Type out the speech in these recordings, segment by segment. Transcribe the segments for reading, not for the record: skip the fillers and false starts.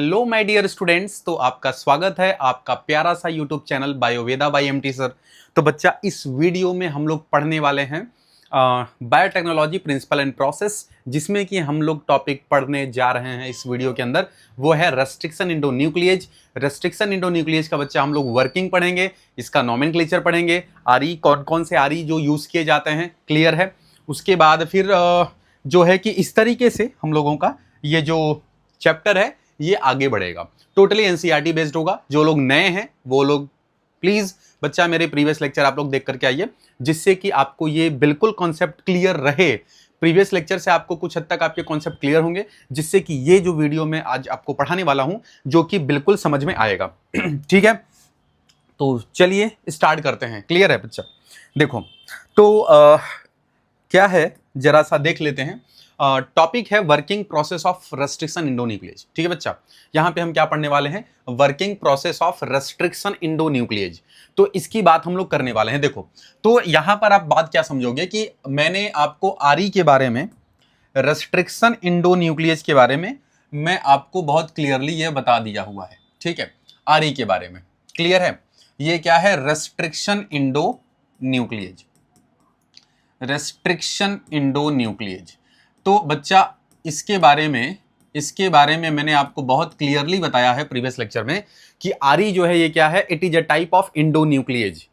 Hello my dear students, तो आपका स्वागत है आपका प्यारा सा YouTube channel Bioveda by MT sir. तो बच्चा, इस वीडियो में हम लोग पढ़ने वाले हैं बायोटेक्नोलॉजी प्रिंसिपल एंड प्रोसेस, जिसमें कि हम लोग टॉपिक पढ़ने जा रहे हैं इस वीडियो के अंदर। वो है रेस्ट्रिक्शन इंडोन्यूक्लिएज। रेस्ट्रिक्शन इंडोन्यूक्लिएज का बच्चा हम लोग वर्किंग पढ़ेंगे, इसका नॉमेनक्लेचर पढ़ेंगे, आरई कौन कौन से आरई जो यूज किए जाते हैं, क्लियर है। उसके बाद फिर जो है कि इस तरीके से हम लोगों का ये जो चैप्टर है ये आगे बढ़ेगा। टोटली एनसीईआरटी बेस्ड होगा। जो लोग नए हैं वो लोग प्लीज बच्चा मेरे प्रीवियस लेक्चर आप लोग देख करके आइए, जिससे कि आपको ये बिल्कुल कॉन्सेप्ट क्लियर रहे। प्रीवियस लेक्चर से आपको कुछ हद तक आपके कॉन्सेप्ट क्लियर होंगे, जिससे कि ये जो वीडियो में आज आपको पढ़ाने वाला हूं जो कि बिल्कुल समझ में आएगा। ठीक है, तो चलिए स्टार्ट करते हैं। क्लियर है बच्चा? देखो तो क्या है जरा सा देख लेते हैं। टॉपिक है वर्किंग प्रोसेस ऑफ रेस्ट्रिक्शन इंडोन्यूक्लिएज। ठीक है बच्चा, यहां पे हम क्या पढ़ने वाले हैं? Working process of restriction endonuclease. तो इसकी बात हम लोग करने वाले हैं। देखो, तो यहां पर आप बात क्या समझोगे कि मैंने आपको आरई के बारे में, रेस्ट्रिक्शन इंडोन्यूक्लिएज के बारे में मैं आपको बहुत क्लियरली ये बता दिया हुआ है। ठीक है, आरई के बारे में क्लियर है। ये क्या है? रेस्ट्रिक्शन इंडोन्यूक्लिएज। Restriction endonuclease. तो बच्चा इसके बारे में मैंने आपको बहुत क्लियरली बताया है प्रीवियस लेक्चर में कि आरई जो है ये क्या है? It is a type of endonuclease.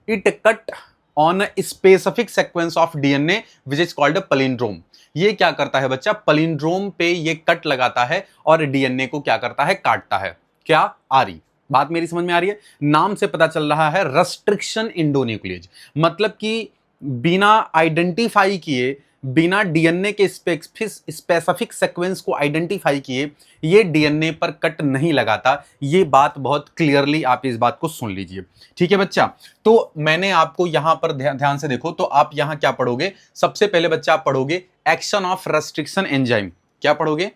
It cut on specific sequence of DNA which is called a palindrome. ये क्या करता है बच्चा? पैलिंड्रोम पे ये कट लगाता है और डीएनए को क्या करता है? काटता है। क्या? आरई। बात मेरी समझ में आ रही है? नाम से पता चल रहा है रेस्ट्रिक्शन इंडोन्यूक्लिएज, मतलब कि बिना आइडेंटिफाई किए, बिना डीएनए के स्पेसिफिक सीक्वेंस को आइडेंटिफाई किए ये डीएनए पर कट नहीं लगाता। ये बात बहुत क्लियरली आप इस बात को सुन लीजिए। ठीक है बच्चा, तो मैंने आपको यहां पर ध्यान से देखो, तो आप यहां क्या पढ़ोगे? सबसे पहले बच्चा आप पढ़ोगे एक्शन ऑफ रेस्ट्रिक्शन एंजाइम। क्या पढ़ोगे?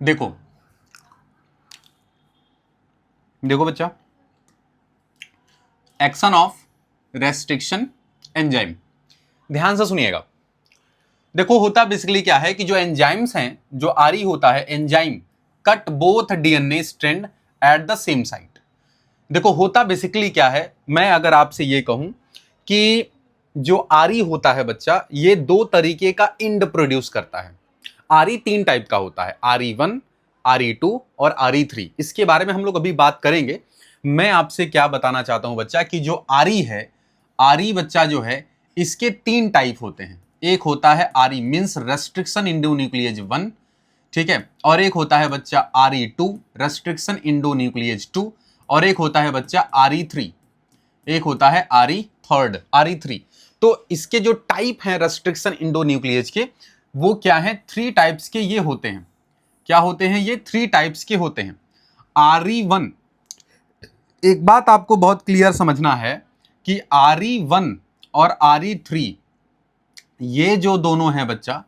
देखो देखो बच्चा, एक्शन ऑफ रेस्ट्रिक्शन एंजाइम, ध्यान से सुनिएगा। देखो, होता बेसिकली क्या है कि जो एंजाइम्स हैं, जो आरई होता है enzyme cut both DNA strand at the same site. देखो होता बेसिकली क्या है, मैं अगर आपसे ये कहूं कि जो आरई होता है बच्चा, ये दो तरीके का इंड प्रोड्यूस करता है। आरई तीन टाइप का होता है, RE1, RE2 और RE3। इसके बारे में हम लोग अभी बात करेंगे। मैं आपसे क्या बताना चाहता हूं बच्चा कि जो आरई है, आरई बच्चा जो है, इसके तीन टाइप होते हैं। एक होता है आरई मींस रेस्ट्रिक्शन इंडोन्यूक्लिएज 1, ठीक है, और एक होता है बच्चा RE2 रेस्ट्रिक्शन इंडोन्यूक्लिएज 2, और एक होता है बच्चा RE3, एक होता है RE3। तो इसके जो टाइप हैं रेस्ट्रिक्शन इंडोन्यूक्लिएज के, वो क्या है? 3 टाइप्स के ये होते हैं। क्या होते हैं ये? 3 टाइप्स के होते हैं। RE1, एक बात आपको बहुत क्लियर समझना है कि RE1 और RE3 ये जो दोनों हैं बच्चा,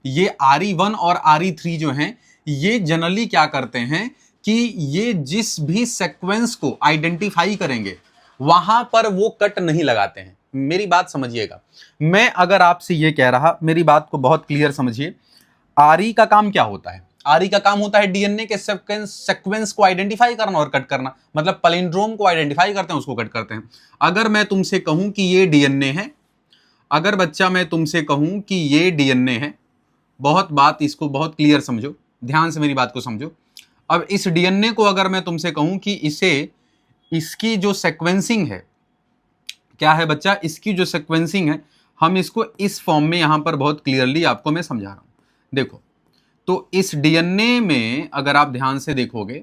ये RE1 और RE3 जो हैं, ये जनरली क्या करते हैं कि ये जिस भी सीक्वेंस को आइडेंटिफाई करेंगे वहां पर वो कट नहीं लगाते हैं। मेरी बात समझिएगा। मैं अगर आपसे ये कह रहा, मेरी बात को बहुत क्लियर समझिए, आरई का काम क्या होता है? आरई का काम होता है डीएनए के सीक्वेंस को आइडेंटिफाई करना और कट करना, मतलब पैलिंड्रोम को आइडेंटिफाई करते हैं, उसको कट करते हैं। अगर मैं तुमसे कहूं कि ये डीएनए है, अगर बच्चा मैं तुमसे कहूं कि ये डीएनए है, बहुत बात इसको बहुत क्लियर समझो, ध्यान से मेरी बात को समझो। अब इस डीएनए को अगर मैं तुमसे कहूं कि इसे, इसकी जो सीक्वेंसिंग है, क्या है बच्चा? इसकी जो सीक्वेंसिंग है, हम इसको इस फॉर्म में यहां पर बहुत क्लियरली आपको मैं समझा रहा हूं। देखो, तो इस डीएनए में अगर आप ध्यान से देखोगे,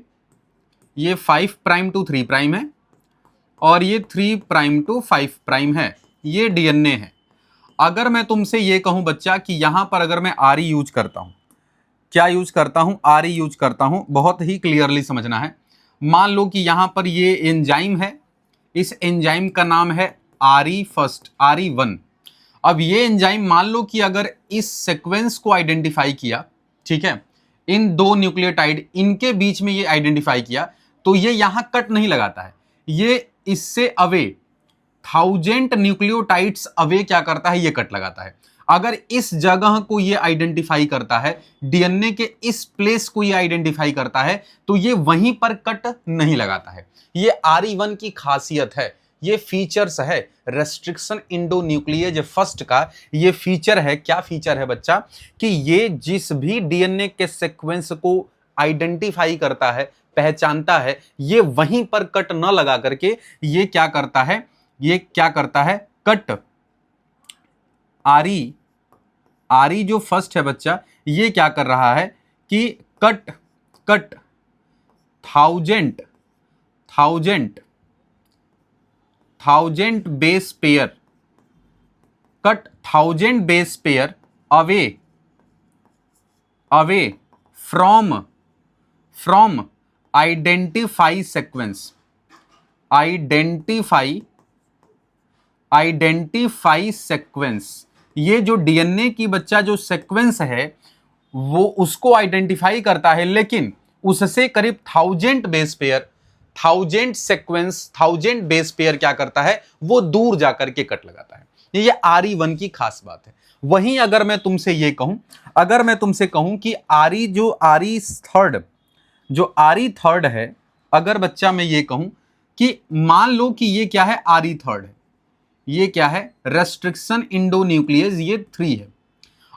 ये 5 प्राइम टू 3 प्राइम है और ये 3 प्राइम टू 5 प्राइम है। ये डीएनए है। अगर मैं तुमसे ये कहूं बच्चा कि यहां पर अगर मैं आरई यूज करता हूं, क्या यूज करता हूं? आरई यूज करता हूं, बहुत ही क्लियरली समझना है। मान लो कि यहां पर ये एंजाइम है, इस एंजाइम का नाम है RE1। अब ये एंजाइम मान लो कि अगर इस सीक्वेंस को आइडेंटिफाई किया, ठीक है, इन दो न्यूक्लियोटाइड इनके बीच में ये आइडेंटिफाई किया, तो ये यहां कट नहीं लगाता है, ये इससे अवे 1000 न्यूक्लियोटाइड्स अवे क्या करता है? ये कट लगाता है। अगर इस जगह को ये आइडेंटिफाई करता है, डीएनए के इस प्लेस को ये आइडेंटिफाई करता है, तो ये वहीं पर कट नहीं लगाता है। ये RE1 की खासियत है, ये फीचर्स है रेस्ट्रिक्शन इंडोन्यूक्लियेज फर्स्ट का। ये फीचर है, क्या फीचर है बच्चा, कि ये जिस भी डीएनए के सीक्वेंस को आइडेंटिफाई करता है, पहचानता है, ये वहीं पर कट न लगा करके ये क्या करता है, ये क्या करता है, कट RE जो फर्स्ट है बच्चा, ये क्या कर रहा है कि cut thousand base pair, cut 1000 base pair away from identify sequence. ये जो डीएनए की बच्चा जो सीक्वेंस है वो उसको आइडेंटिफाई करता है, लेकिन उससे करीब 1000 बेस पेयर, 1000 बेस पेयर क्या करता है, वो दूर जाकर के कट लगाता है। ये RE1 की खास बात है। वहीं अगर मैं तुमसे ये कहूं, अगर मैं तुमसे कहूं कि RE थर्ड है, अगर बच्चा मैं ये कहूं कि मान लो कि ये क्या है, RE थर्ड है, ये क्या है, रेस्ट्रिक्शन इंडोन्यूक्लियेज, ये 3 है।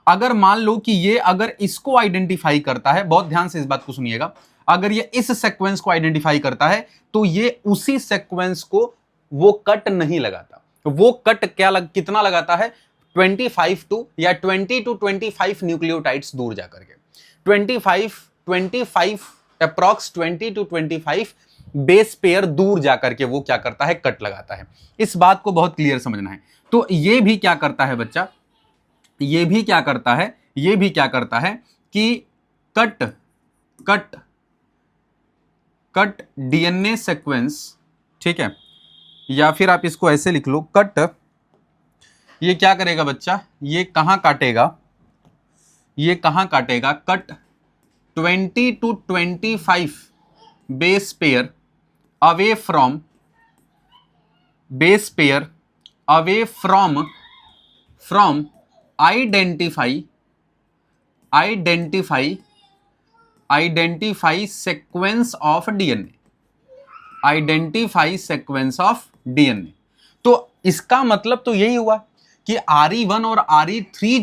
अगर मान लो कि ये अगर इसको आइडेंटिफाई करता है, बहुत ध्यान से इस बात को सुनिएगा, अगर ये इस सीक्वेंस को आइडेंटिफाई करता है तो ये उसी सीक्वेंस को वो कट नहीं लगाता। वो कट कितना लगाता है, 25 टू या 20 to 25 न्यूक्लियोटाइड्स दूर जाकर के, 25 अप्रॉक्स 20 to 25 बेस पेयर दूर जाकर के वो क्या करता है, कट लगाता है। इस बात को बहुत क्लियर समझना है। तो ये भी क्या करता है बच्चा, ये भी क्या करता है कि कट डीएनए सीक्वेंस, ठीक है, या फिर आप इसको ऐसे लिख लो, कट ये क्या करेगा बच्चा, ये कहां काटेगा, cut 20 to 25 base pair away from identify sequence of DNA, तो इसका मतलब तो यही हुआ कि RE1 और RE3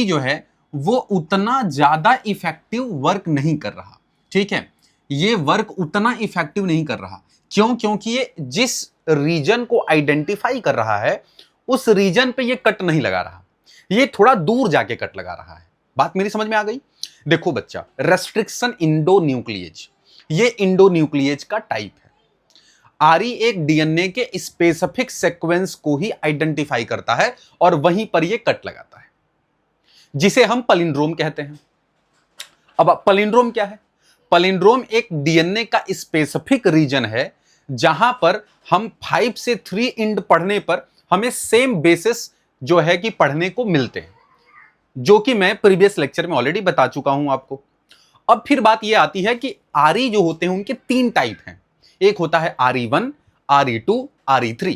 जो है वो उतना ज्यादा इफेक्टिव वर्क नहीं कर रहा। ठीक है, ये वर्क उतना इफेक्टिव नहीं कर रहा। क्यों? क्योंकि ये जिस रीजन को आइडेंटिफाई कर रहा है उस रीजन पे ये कट नहीं लगा रहा, ये थोड़ा दूर जाके कट लगा रहा है। बात मेरी समझ में आ गई? देखो बच्चा, रेस्ट्रिक्शन इंडोन्यूक्लियेज, ये इंडोन्यूक्लियेज का टाइप है। RE एक डीएनए के स्पेसिफिक सीक्वेंस को ही आइडेंटिफाई करता है और वहीं पर ये कट लगाता है, जिसे हम पैलिंड्रोम कहते हैं। अब पैलिंड्रोम क्या है? पैलिंड्रोम एक डीएनए का स्पेसिफिक रीजन है जहां पर हम 5 से 3 इंड पढ़ने पर हमें सेम बेसिस जो है कि पढ़ने को मिलते हैं, जो कि मैं प्रीवियस लेक्चर में ऑलरेडी बता चुका हूं आपको। अब फिर बात यह आती है कि RE जो होते हैं उनके 3 टाइप हैं। एक होता है RE1, RE2, RE3।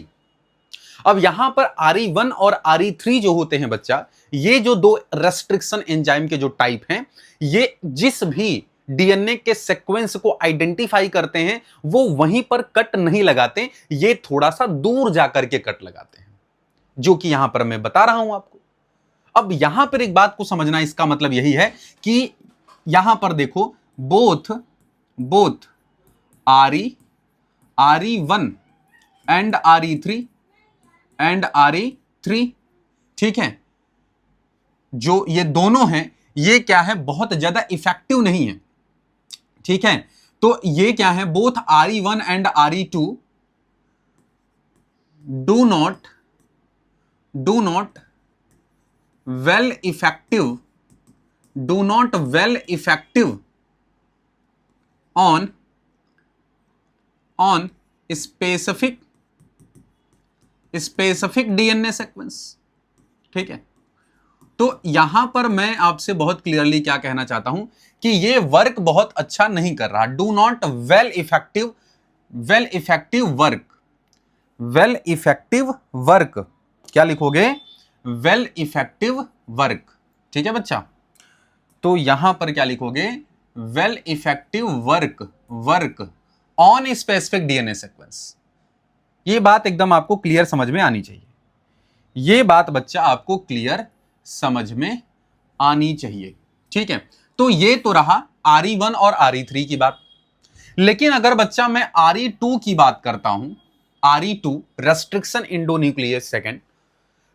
अब यहां पर RE1 और RE3 जो होते हैं बच्चा, ये जो दो रेस्ट्रिक्शन एंजाइम के जो टाइप हैं, ये जिस भी डीएनए के सीक्वेंस को आइडेंटिफाई करते हैं वो वहीं पर कट नहीं लगाते, ये थोड़ा सा दूर जाकर के कट लगाते हैं, जो कि यहां पर मैं बता रहा हूं आपको। अब यहां पर एक बात को समझना, इसका मतलब यही है कि यहां पर देखो, बोथ RE1 एंड RE3, ठीक है, जो ये दोनों हैं ये क्या है, बहुत ज्यादा इफेक्टिव नहीं है। ठीक है, तो ये क्या है, both RE1 and RE2 do not well effective on specific DNA sequence. ठीक है, तो यहां पर मैं आपसे बहुत क्लियरली क्या कहना चाहता हूं कि ये वर्क बहुत अच्छा नहीं कर रहा। Do not well effective work, क्या लिखोगे, वेल इफेक्टिव वर्क। ठीक है बच्चा, तो यहां पर क्या लिखोगे, well effective work on a specific DNA sequence. ये बात एकदम आपको क्लियर समझ में आनी चाहिए, ये बात बच्चा आपको क्लियर समझ में आनी चाहिए। ठीक है, तो ये तो रहा RE1 और RE3 की बात। लेकिन अगर बच्चा मैं RE2 की बात करता हूं, RE2 रेस्ट्रिक्शन इंडोन्यूक्लियस सेकेंड,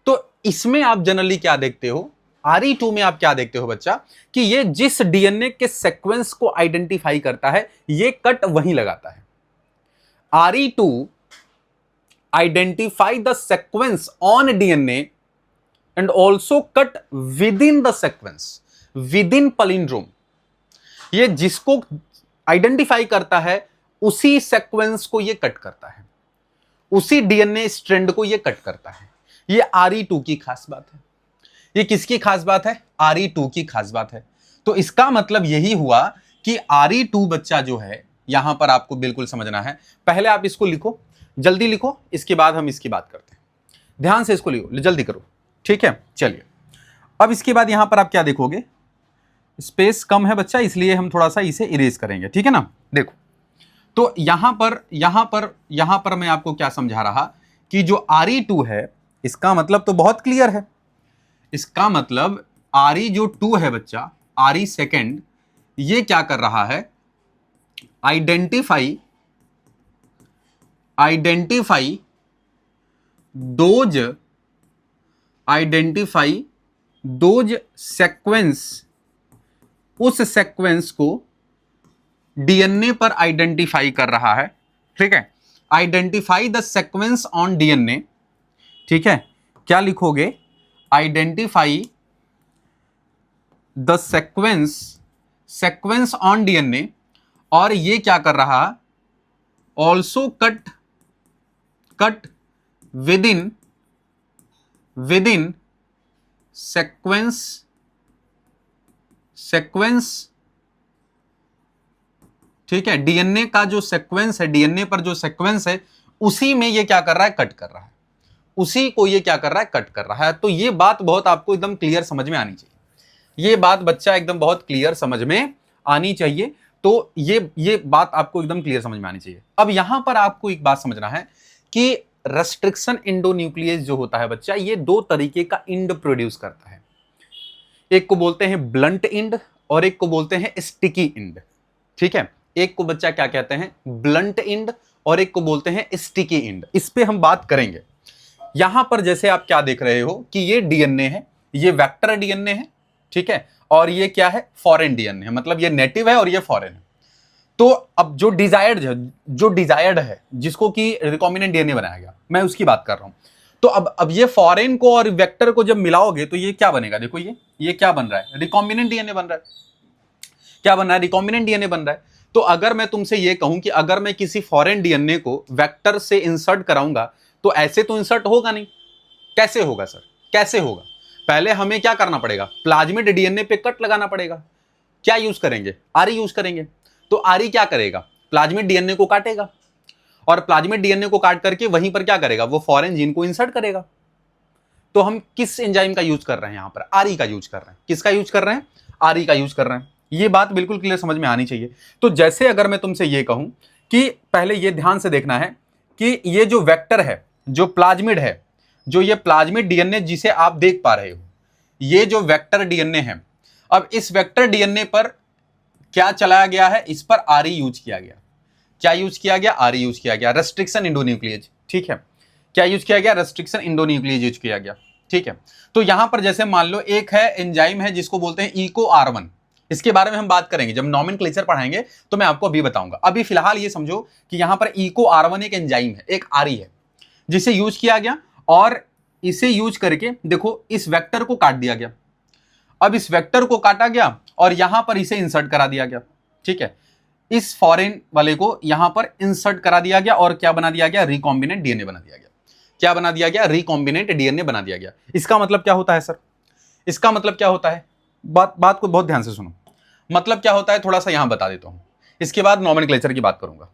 तो इसमें आप जनरली क्या देखते हो, RE2 में आप क्या देखते हो बच्चा, कि ये जिस डीएनए के सीक्वेंस को आइडेंटिफाई करता है ये कट वहीं लगाता है। RE2 identify the sequence on DNA and also cut within the sequence, within palindrome। ये जिसको आइडेंटिफाई करता है उसी सीक्वेंस को ये कट करता है, उसी डीएनए स्ट्रैंड को ये कट करता है। ये RE2 की खास बात है। ये किसकी खास बात है, RE2 की खास बात है। तो इसका मतलब यही हुआ कि RE2 बच्चा जो है, यहां पर आपको बिल्कुल समझना है। पहले आप इसको लिखो, जल्दी लिखो, इसके बाद हम इसकी बात करते हैं। ध्यान से इसको लिखो, जल्दी करो। ठीक है, चलिए अब इसके बाद यहां पर आप क्या देखोगे, स्पेस कम है बच्चा, इसलिए हम थोड़ा सा इसे इरेज करेंगे। ठीक है ना, देखो तो यहां पर मैं आपको क्या समझा रहा कि जो RE2 है, इसका मतलब तो बहुत क्लियर है। इसका मतलब RE जो 2 है बच्चा, RE सेकेंड, ये क्या कर रहा है, आइडेंटिफाई दोज सेक्वेंस, उस सेक्वेंस को डीएनए पर आइडेंटिफाई कर रहा है। ठीक है, identify the sequence on DNA. ठीक है, क्या लिखोगे, identify the sequence on DNA, और ये क्या कर रहा, ऑल्सो कट विदिन sequence। ठीक है, डीएनए का जो सीक्वेंस है, डीएनए पर जो सीक्वेंस है, उसी में ये क्या कर रहा है, कट कर रहा है, उसी को ये क्या कर रहा है, कट कर रहा है। तो ये बात बहुत आपको एकदम क्लियर समझ में आनी चाहिए। ये बात बच्चा एकदम बहुत क्लियर समझ में आनी चाहिए। तो ये बात आपको एकदम क्लियर समझ में आनी चाहिए। अब यहां पर आपको एक बात समझना है कि रेस्ट्रिक्शन इंडोन्यूक्लियस जो होता है बच्चा, ये दो तरीके का इंड प्रोड्यूस करता है। एक को बोलते हैं ब्लंट इंड और एक को बोलते हैं स्टिकी इंड। ठीक है, एक को बच्चा क्या कहते हैं, ब्लंट इंड, और एक को बोलते हैं स्टिकी इंड। इस पे हम बात करेंगे। यहां पर जैसे आप क्या देख रहे हो कि ये डीएनए है, ये वेक्टर डीएनए है। ठीक है, और ये क्या है, फॉरेन डीएनए है, मतलब ये नेटिव है और ये फॉरेन है। तो अब जो डिजायर्ड है, जिसको कि रिकॉम्बिनेंट डीएनए बनाया गया, मैं उसकी बात कर रहा हूं। तो अब ये फॉरेन को और वेक्टर को जब मिलाओगे तो ये क्या बनेगा, देखो ये क्या बन रहा है, रिकॉम्बिनेंट डीएनए बन रहा है। क्या बन रहा है, रिकॉम्बिनेंट डीएनए बन रहा है। तो अगर मैं तुमसे ये कहूं कि अगर मैं किसी फॉरेन डीएनए को वेक्टर से इंसर्ट कराऊंगा, तो ऐसे तो इंसर्ट होगा नहीं। कैसे होगा सर, कैसे होगा, पहले हमें क्या करना पड़ेगा, प्लाज्मिड डीएनए पे कट लगाना पड़ेगा। क्या यूज करेंगे, RE यूज करेंगे। तो RE क्या करेगा, प्लाज्मिड डीएनए को काटेगा, और प्लाज्मिड डीएनए को काट करके वहीं पर क्या करेगा, वो फॉरेन जीन को इंसर्ट करेगा। तो हम किस एंजाइम का यूज कर रहे हैं, यहां पर RE का यूज कर रहे हैं। किसका यूज कर रहे हैं, RE का यूज कर रहे हैं। ये बात बिल्कुल क्लियर समझ में आनी चाहिए। तो जैसे अगर मैं तुमसे ये कहूं कि पहले ये ध्यान से देखना है कि ये जो वेक्टर है, जो प्लाज्मिड है, जो ये प्लाज्मिड डीएनए जिसे आप देख पा रहे हो, ये जो वेक्टर डीएनए है, अब इस वेक्टर डीएनए पर क्या चलाया गया है, इस पर RE यूज किया गया। क्या यूज किया गया, RE यूज किया गया, रेस्ट्रिक्शन इंडोन्यूक्लियेज। ठीक है, क्या यूज किया गया, रेस्ट्रिक्शन इंडोन्यूक्लियेज यूज किया गया। ठीक है, तो यहां पर जैसे मान लो एक है एंजाइम है जिसको बोलते हैं EcoR1। इसके बारे में हम बात करेंगे जब नॉमेनक्लेचर पढ़ाएंगे, तो मैं आपको अभी बताऊंगा। अभी फिलहाल ये समझो कि यहां पर EcoR1 एक एंजाइम है, एक RE है, जिसे यूज किया गया, और इसे यूज करके देखो इस वेक्टर को काट दिया गया। अब इस वेक्टर को काटा गया और यहां पर इसे इंसर्ट करा दिया गया। ठीक है, इस फॉरेन वाले को यहां पर इंसर्ट करा दिया गया, और क्या बना दिया गया, रिकॉम्बिनेंट डीएनए बना दिया गया। क्या बना दिया गया, रिकॉम्बिनेंट डीएनए बना दिया गया। इसका मतलब क्या होता है सर, इसका मतलब क्या होता है, बात को बहुत ध्यान से सुनो। मतलब क्या होता है, थोड़ा सा यहां बता देता हूं, इसके बाद नॉमेनक्लेचर की बात करूंगा।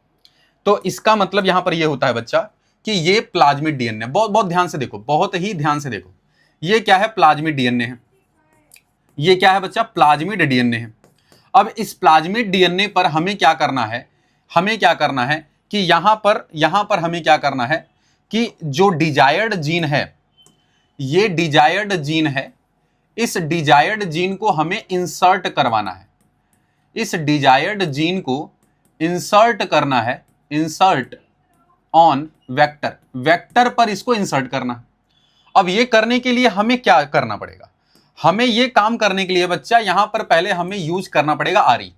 तो इसका मतलब यहां पर यह होता है बच्चा कि ये प्लाज्मिड डीएनए, बहुत बहुत ध्यान से देखो, बहुत ही ध्यान से देखो, ये क्या है, प्लाज्मिड डीएनए है। ये क्या है बच्चा, प्लाज्मिड डीएनए है। अब इस प्लाज्मिड डीएनए पर हमें क्या करना है, हमें क्या करना है कि यहां पर हमें क्या करना है कि जो डिजायर्ड जीन है, ये डिजायर्ड जीन है, इस डिजायर्ड जीन को हमें इंसर्ट करवाना है। इस डिजायर्ड जीन को इंसर्ट करना है, इंसर्ट ऑन वेक्टर, वेक्टर पर इसको इंसर्ट करना। अब ये करने के लिए हमें क्या करना पड़ेगा, हमें ये काम करने के लिए बच्चा यहां पर पहले हमें यूज करना पड़ेगा आरई।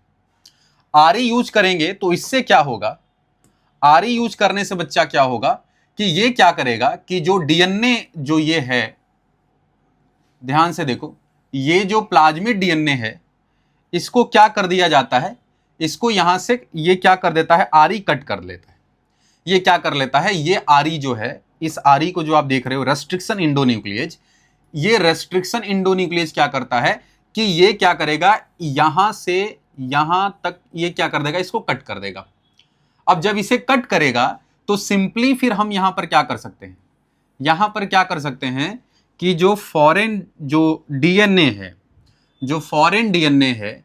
आरई यूज करेंगे तो इससे क्या होगा, आरई यूज करने से बच्चा क्या होगा कि ये क्या करेगा कि जो डीएनए जो ये है, ध्यान से देखो, ये जो प्लाज्मिड डीएनए है इसको क्या कर दिया जाता है, इसको यहां से ये क्या कर देता है, आरई कट कर लेता है। ये क्या कर लेता है, ये आरई जो है, इस आरई को जो आप देख रहे हो रेस्ट्रिक्शन इंडोन्यूक्लिएज, ये रेस्ट्रिक्शन इंडोन्यूक्लिएज क्या करता है कि ये क्या करेगा, यहां से यहां तक ये क्या कर देगा, इसको कट कर देगा। अब जब इसे कट करेगा तो सिंपली फिर हम यहां पर क्या कर सकते हैं, यहां पर क्या कर सकते हैं कि जो फॉरेन जो डीएनए है, जो फॉरेन डीएनए है,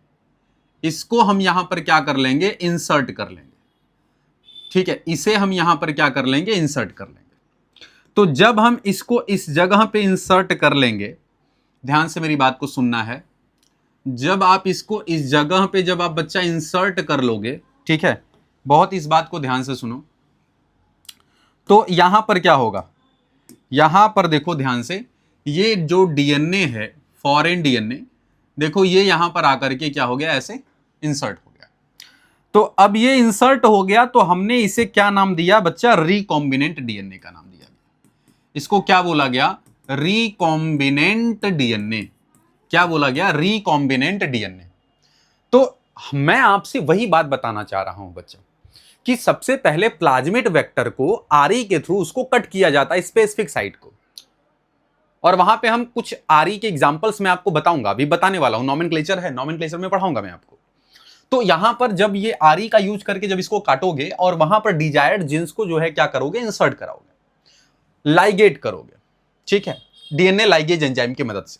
इसको हम यहां पर क्या कर लेंगे, इंसर्ट कर लेंगे। ठीक है, इसे हम यहां पर क्या कर लेंगे, इंसर्ट कर लेंगे। तो जब हम इसको इस जगह पे इंसर्ट कर लेंगे, ध्यान से मेरी बात को सुनना है, जब आप इसको इस जगह पे जब आप बच्चा इंसर्ट कर लोगे, ठीक है, बहुत इस बात को ध्यान से सुनो, तो यहां पर क्या होगा, यहां पर देखो ध्यान से, ये जो डीएनए है फॉरेन डीएनए, देखो ये यहां पर आकर के क्या हो गया, ऐसे इंसर्ट हो गया। तो अब ये इंसर्ट हो गया तो हमने इसे क्या नाम दिया बच्चा, रिकॉम्बिनेंट डीएनए का नाम दिया गया। इसको क्या बोला गया, रिकॉम्बिनेंट डीएनए। क्या बोला गया, रिकॉम्बिनेंट डीएनए। तो मैं आपसे वही बात बताना चाह रहा हूं बच्चा कि सबसे पहले प्लाज्मिड वेक्टर को आरई के थ्रू उसको कट किया जाता है स्पेसिफिक साइट को, और वहां पे हम कुछ आरई के एग्जांपल्स मैं आपको बताऊंगा, अभी बताने वाला हूं, नॉमेनक्लेचर है, नॉमेनक्लेचर में पढ़ाऊंगा मैं आपको। तो यहां पर जब ये आरई का यूज करके जब इसको काटोगे और वहां पर डिजायर्ड जीन्स को जो है क्या करोगे, इंसर्ट कराओगे, लाइगेट करोगे, ठीक है, डीएनए लाइगेज एंजाइम की मदद से।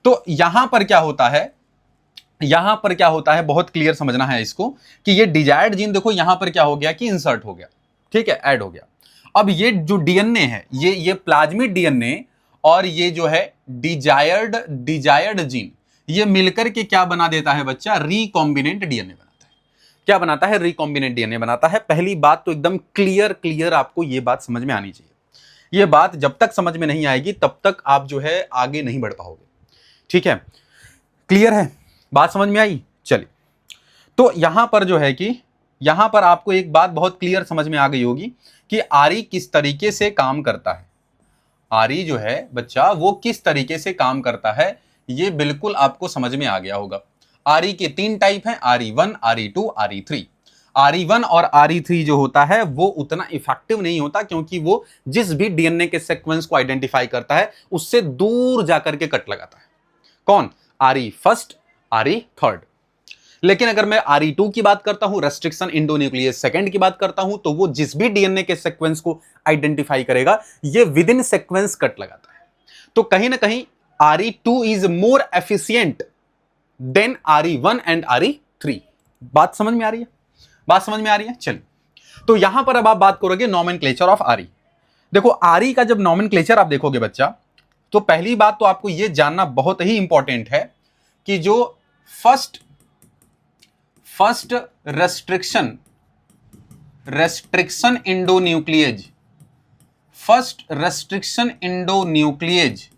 तो यहां पर क्या होता है, यहां पर क्या होता है, बहुत क्लियर समझना है इसको कि ये डिजायर्ड जीन देखो यहां पर क्या हो गया कि इंसर्ट हो गया, ठीक है, ऐड हो गया। अब ये जो डीएनए है, ये प्लाज्मिड डीएनए और ये जो है डिजायर्ड जीन, ये मिलकर के क्या बना देता है बच्चा, रिकॉम्बिनेंट डीएनए बनाता है। क्या बनाता है, रिकॉम्बिनेंट डीएनए बनाता है। पहली बात तो एकदम क्लियर आपको ये बात समझ में आनी चाहिए। ये बात जब तक समझ में नहीं आएगी तब तक आप जो है आगे नहीं बढ़ पाओगे, ठीक है, क्लियर है, बात समझ में आई। चलिए, तो यहां पर जो है कि यहां पर आपको एक बात बहुत क्लियर समझ में आ गई होगी कि आरई किस तरीके से काम करता है। आरई जो है बच्चा वो किस तरीके से काम करता है, ये बिल्कुल आपको समझ में आ गया होगा। आरई के 3 टाइप हैं, RE1, RE2, RE3। RE1 और RE3 जो होता है वो उतना इफेक्टिव नहीं होता, क्योंकि वो जिस भी डीएनए के सीक्वेंस को आइडेंटिफाई करता है उससे दूर जाकर के कट लगाता है। कौन, RE1, RE3। लेकिन अगर मैं RE2 की बात करता हूं, रेस्ट्रिक्शन इंडोन्यूक्लियस सेकंड की बात करता हूं, तो वो जिस भी डीएनए के सीक्वेंस को आइडेंटिफाई करेगा ये विद इन सीक्वेंस कट लगाता है। तो कहीं ना कहीं RE2 is more efficient then RE1 and RE3। बात समझ में आ रही है, बात समझ में आ रही है। चलिए, तो यहां पर अब आप बात करोगे नॉमेनक्लेचर ऑफ आरई। देखो आरई का जब नॉमेनक्लेचर आप देखोगे बच्चा, तो पहली बात तो आपको यह जानना बहुत ही इंपॉर्टेंट है कि जो फर्स्ट रेस्ट्रिक्शन इंडोन्यूक्लिएज, फर्स्ट रेस्ट्रिक्शन इंडोन्यूक्लिएज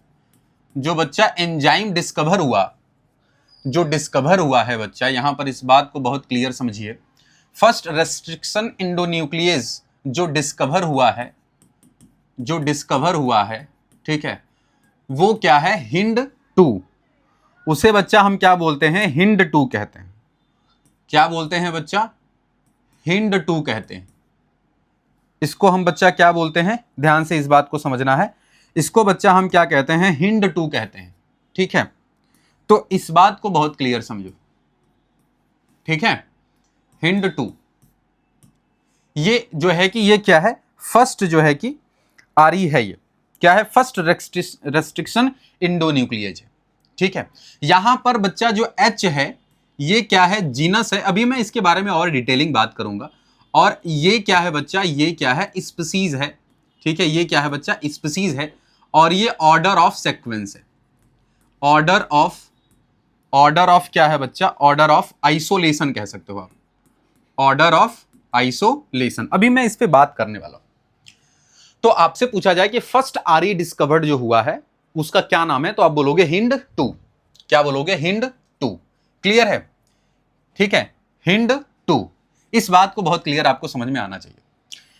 जो बच्चा एंजाइम डिस्कवर हुआ है बच्चा, यहां पर इस बात को बहुत क्लियर समझिए। फर्स्ट रेस्ट्रिक्शन इंडोन्यूक्लिएज जो डिस्कवर हुआ है, ठीक है, वो क्या है, HIND-2। उसे बच्चा हम क्या बोलते हैं, HIND-2 कहते हैं। क्या बोलते हैं बच्चा, HIND-2 कहते हैं। इसको हम बच्चा क्या बोलते हैं, ध्यान से इस बात को समझना है, इसको बच्चा हम क्या कहते हैं, HIND-2 कहते हैं, ठीक है। तो इस बात को बहुत क्लियर समझो, ठीक है। HIND-2 ये जो है कि ये क्या है, फर्स्ट जो है कि आरई है ये, क्या है, फर्स्ट रेस्ट्रिक्शन इंडोन्यूक्लियेज है, ठीक है। यहां पर बच्चा जो H है ये क्या है, जीनस है, अभी मैं इसके बारे में और डिटेलिंग बात करूंगा। और ये क्या है बच्चा, ये क्या है, स्पीसीज है, ठीक है, ये क्या है बच्चा, स्पीसीज है। और ये ऑर्डर ऑफ सीक्वेंस है, ऑर्डर ऑफ क्या है बच्चा, ऑर्डर ऑफ आइसोलेशन कह सकते हो आप, ऑर्डर ऑफ आइसोलेशन। अभी मैं इस पे बात करने वाला हूं। तो आपसे पूछा जाए कि फर्स्ट आरी डिस्कवर्ड जो हुआ है उसका क्या नाम है, तो आप बोलोगे हिंड 2। क्या बोलोगे, हिंड 2। क्लियर है, ठीक है, हिंड 2। इस बात को बहुत क्लियर आपको समझ में आना चाहिए।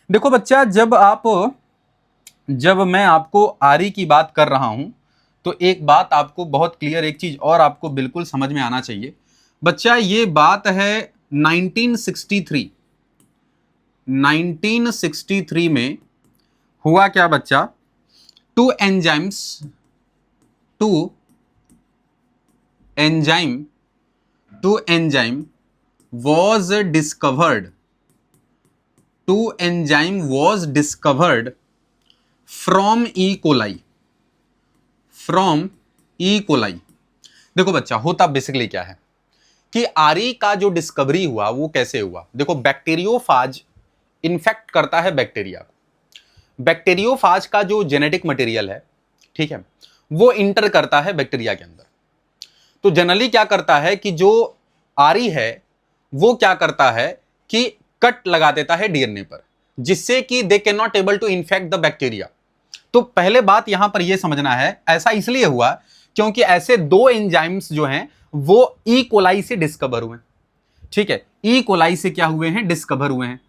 देखो बच्चा, जब मैं आपको आरी की बात कर रहा हूं तो एक बात आपको बहुत क्लियर, एक चीज और आपको बिल्कुल समझ में आना चाहिए बच्चा। ये बात है 1963 में हुआ क्या बच्चा, two enzyme was discovered from E. coli। देखो बच्चा, होता बेसिकली क्या है कि आरी का जो डिस्कवरी हुआ वो कैसे हुआ। देखो, बैक्टीरियोफाज इन्फेक्ट करता है बैक्टीरिया को। बैक्टीरियोफाज का जो जेनेटिक मटेरियल है, ठीक है, वो इंटर करता है बैक्टीरिया के अंदर। तो जनरली क्या करता है कि जो आरी है वो क्या करता है कि कट लगा देता है डीएनए पर, जिससे कि they can not able to infect the bacteria. तो पहले बात यहां पर यह समझना है, ऐसा इसलिए हुआ क्योंकि ऐसे 2 एंजाइम्स जो हैं वो ई कोलाई से डिस्कवर हुए, ठीक है, ई कोलाई से क्या हुए हैं, डिस्कवर हुए हैं।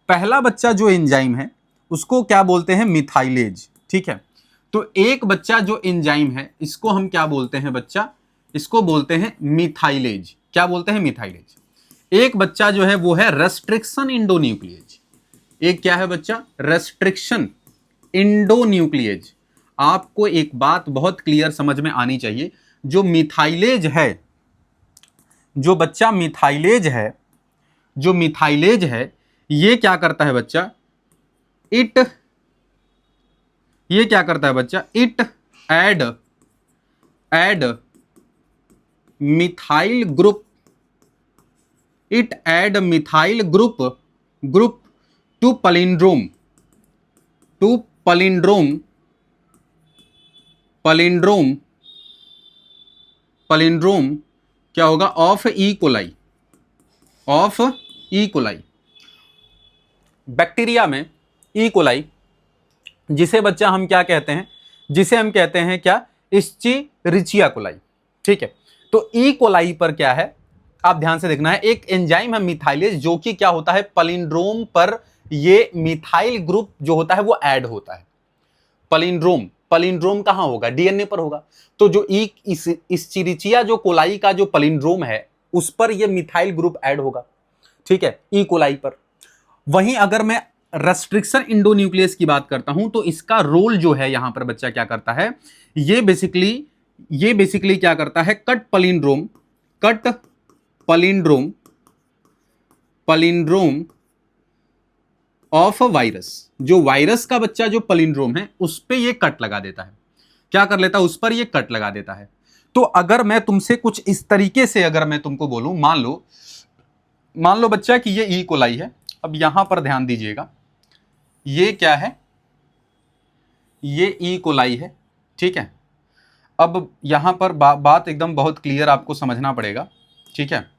पहला बच्चा जो एंजाइम है उसको क्या बोलते हैं, मिथाइलेज, ठीक है। तो एक बच्चा जो एंजाइम है इसको हम क्या बोलते हैं बच्चा, इसको बोलते हैं मिथाइलेज। क्या बोलते हैं, मिथाइलेज। एक बच्चा जो है वो है रेस्ट्रिक्शन इंडोन्यूक्लियेज। एक क्या है बच्चा, रेस्ट्रिक्शन इंडोन्यूक्लियेज। आपको एक बात बहुत क्लियर समझ में आनी चाहिए, जो मिथाइलेज है, जो बच्चा मिथाइलेज है, जो मिथाइलेज है ये क्या करता है बच्चा, ये क्या करता है बच्चा, it add methyl group, it add methyl group to palindrome क्या होगा, ऑफ ई कोलाई। बैक्टीरिया में ई कोलाई, जिसे बच्चा हम क्या कहते हैं, जिसे हम कहते हैं क्या, इस्चेरिचिया कोलाई, ठीक है। तो ई कोलाई पर क्या है, आप ध्यान से देखना है, एक एंजाइम है मिथाइलेज, जो कि क्या होता है, पलिंड्रोम पर ये मिथाइल ग्रुप जो होता है वो ऐड होता है। पलिंड्रोम कहां होगा, डीएनए पर होगा। तो जो इस्चेरिचिया जो कोलाई का जो पलिंड्रोम है उस पर ये मिथाइल ग्रुप ऐड होगा, ठीक है, ई कोलाई पर। वहीं अगर मैं रेस्ट्रिक्शन इंडोन्यूक्लियस की बात करता हूं तो इसका रोल जो है यहां पर बच्चा क्या करता है, ये बेसिकली क्या करता है, कट पलिंड्रोम ऑफ वायरस। जो वायरस का बच्चा जो पलिंड्रोम है उस पे ये कट लगा देता है। क्या कर लेता है, उस पर ये कट लगा देता है। तो अगर मैं तुमसे कुछ इस तरीके से अगर मैं तुमको बोलूं, मान लो बच्चा कि ये ई कोलाई है। अब यहां पर ध्यान दीजिएगा, ये क्या है, ये ई कोलाई है, ठीक है। अब यहां पर बात एकदम बहुत क्लियर आपको समझना पड़ेगा, ठीक है।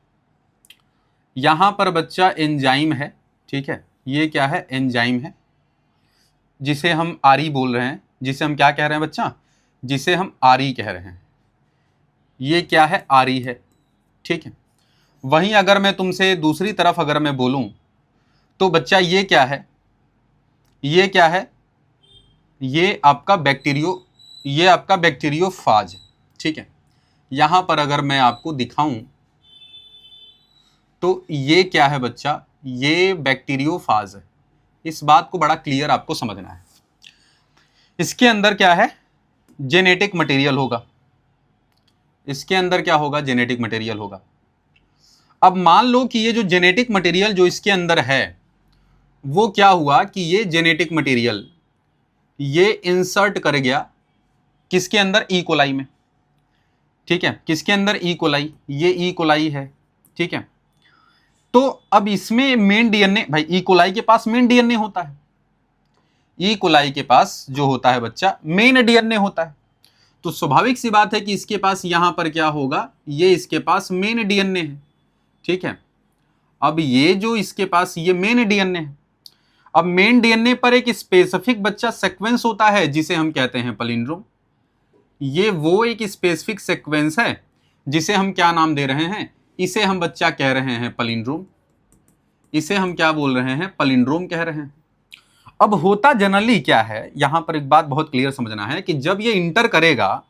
यहां पर बच्चा एंजाइम है, ठीक है, ये क्या है, एंजाइम है, जिसे हम आरी बोल रहे हैं, जिसे हम क्या कह रहे हैं बच्चा, जिसे हम आरी कह रहे हैं। ये क्या है, आरी है, ठीक है। वहीं अगर मैं तुमसे दूसरी तरफ अगर मैं बोलूं तो बच्चा ये क्या है, ये क्या है, ये आपका बैक्टीरियोफाज, ठीक है। यहां पर अगर मैं आपको दिखाऊं तो ये क्या है बच्चा, ये बैक्टीरियोफाज है। इस बात को बड़ा क्लियर आपको समझना है। इसके अंदर क्या है, जेनेटिक मटेरियल होगा, इसके अंदर क्या होगा, जेनेटिक मटेरियल होगा। अब मान लो कि ये जो जेनेटिक मटेरियल जो इसके अंदर है वो क्या हुआ कि ये जेनेटिक मटेरियल ये इंसर्ट कर गया किसके अंदर, ई कोलाई में, ठीक है, किसके अंदर, ई कोलाई, ये ई कोलाई है, ठीक है। तो अब इसमें मेन डीएनए, भाई ई कोलाई के पास मेन डीएनए होता है, ई कोलाई के पास जो होता है बच्चा मेन डीएनए होता है, तो स्वाभाविक सी बात है कि इसके पास यहां पर क्या होगा, ये इसके पास मेन डीएनए है, ठीक है। अब ये जो इसके पास ये मेन डीएनए है, अब मेन डीएनए पर एक स्पेसिफिक बच्चा सीक्वेंस होता है जिसे हम कहते हैं पैलिंड्रोम। ये वो एक स्पेसिफिक सीक्वेंस है जिसे हम क्या नाम दे रहे हैं, इसे हम बच्चा कह रहे हैं पैलिंड्रोम, इसे हम क्या बोल रहे हैं, पैलिंड्रोम कह रहे हैं। अब होता जनरली क्या है, यहां पर एक बात बहुत क्लियर समझना है कि जब ये इंटर करेगा